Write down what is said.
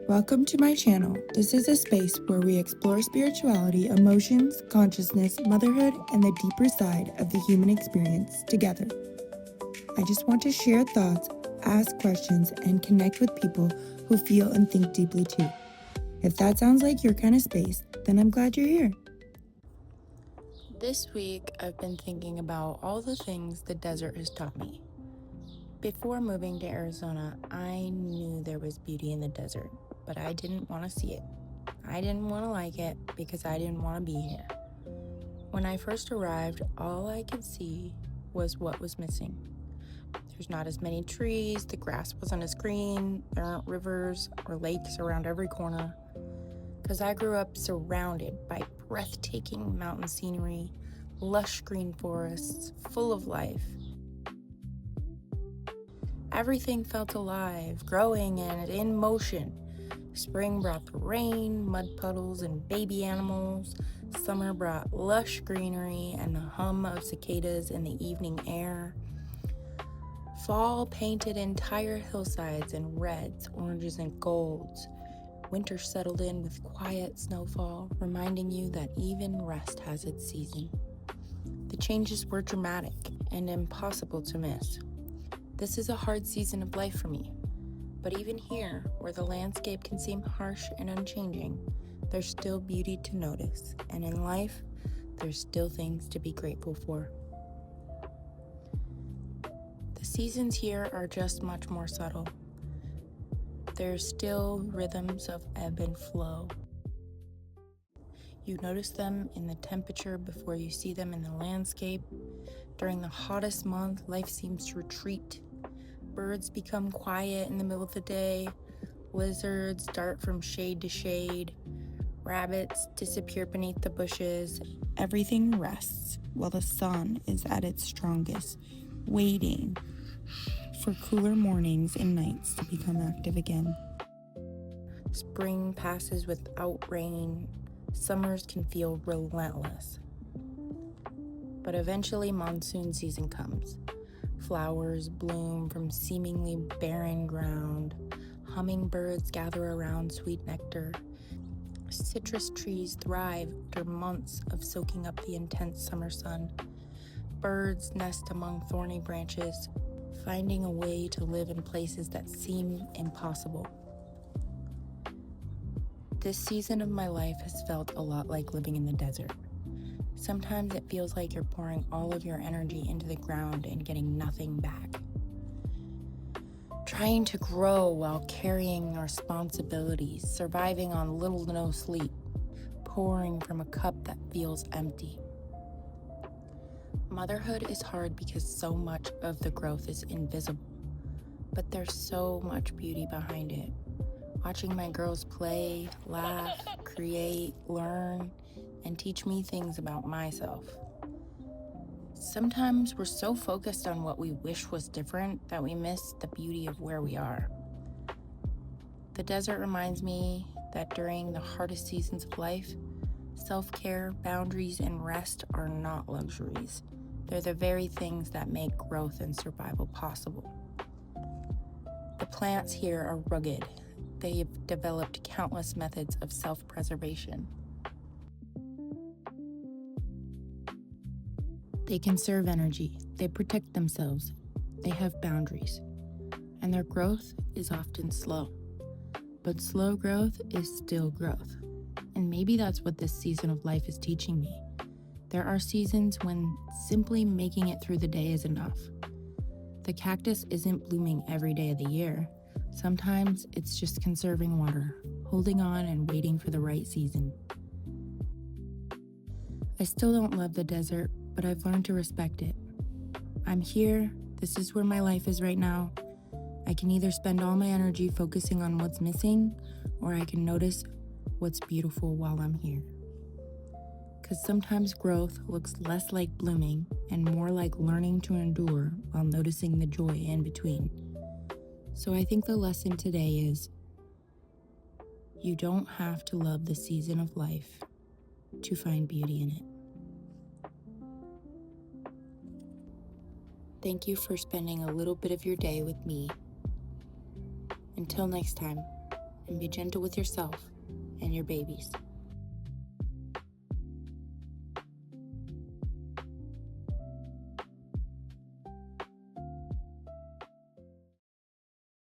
Welcome to my channel. This is a space where we explore spirituality, emotions, consciousness, motherhood, and the deeper side of the human experience together. I just want to share thoughts, ask questions, and connect with people who feel and think deeply too. If that sounds like your kind of space, then I'm glad you're here. This week, I've been thinking about all the things the desert has taught me. Before moving to Arizona, I knew there was beauty in the desert, but I didn't want to see it. I didn't want to like it because I didn't want to be here. When I first arrived, all I could see was what was missing. There's not as many trees, the grass wasn't as green, there aren't rivers or lakes around every corner. Because I grew up surrounded by breathtaking mountain scenery, lush green forests, full of life. Everything felt alive, growing, and in motion. Spring brought the rain, mud puddles, and baby animals. Summer brought lush greenery and the hum of cicadas in the evening air. Fall painted entire hillsides in reds, oranges, and golds. Winter settled in with quiet snowfall, reminding you that even rest has its season. The changes were dramatic and impossible to miss. This is a hard season of life for me. But even here, where the landscape can seem harsh and unchanging, there's still beauty to notice. And in life, there's still things to be grateful for. The seasons here are just much more subtle. There's still rhythms of ebb and flow. You notice them in the temperature before you see them in the landscape. During the hottest month, life seems to retreat. Birds become quiet in the middle of the day. Lizards dart from shade to shade. Rabbits disappear beneath the bushes. Everything rests while the sun is at its strongest, waiting for cooler mornings and nights to become active again. Spring passes without rain. Summers can feel relentless. But eventually monsoon season comes. Flowers bloom from seemingly barren ground. Hummingbirds gather around sweet nectar. Citrus trees thrive after months of soaking up the intense summer sun. Birds nest among thorny branches, finding a way to live in places that seem impossible. This season of my life has felt a lot like living in the desert. Sometimes it feels like you're pouring all of your energy into the ground and getting nothing back. Trying to grow while carrying responsibilities, surviving on little to no sleep, pouring from a cup that feels empty. Motherhood is hard because so much of the growth is invisible, but there's so much beauty behind it. Watching my girls play, laugh, create, learn, and teach me things about myself. Sometimes we're so focused on what we wish was different that we miss the beauty of where we are. The desert reminds me that during the hardest seasons of life, self-care, boundaries, and rest are not luxuries. They're the very things that make growth and survival possible. The plants here are rugged. They've developed countless methods of self-preservation. They conserve energy, they protect themselves, they have boundaries, and their growth is often slow. But slow growth is still growth, and maybe that's what this season of life is teaching me. There are seasons when simply making it through the day is enough. The cactus isn't blooming every day of the year. Sometimes it's just conserving water, holding on and waiting for the right season. I still don't love the desert, but I've learned to respect it. I'm here, this is where my life is right now. I can either spend all my energy focusing on what's missing, or I can notice what's beautiful while I'm here. Because sometimes growth looks less like blooming and more like learning to endure while noticing the joy in between. So I think the lesson today is, you don't have to love the season of life to find beauty in it. Thank you for spending a little bit of your day with me. Until next time, and be gentle with yourself and your babies.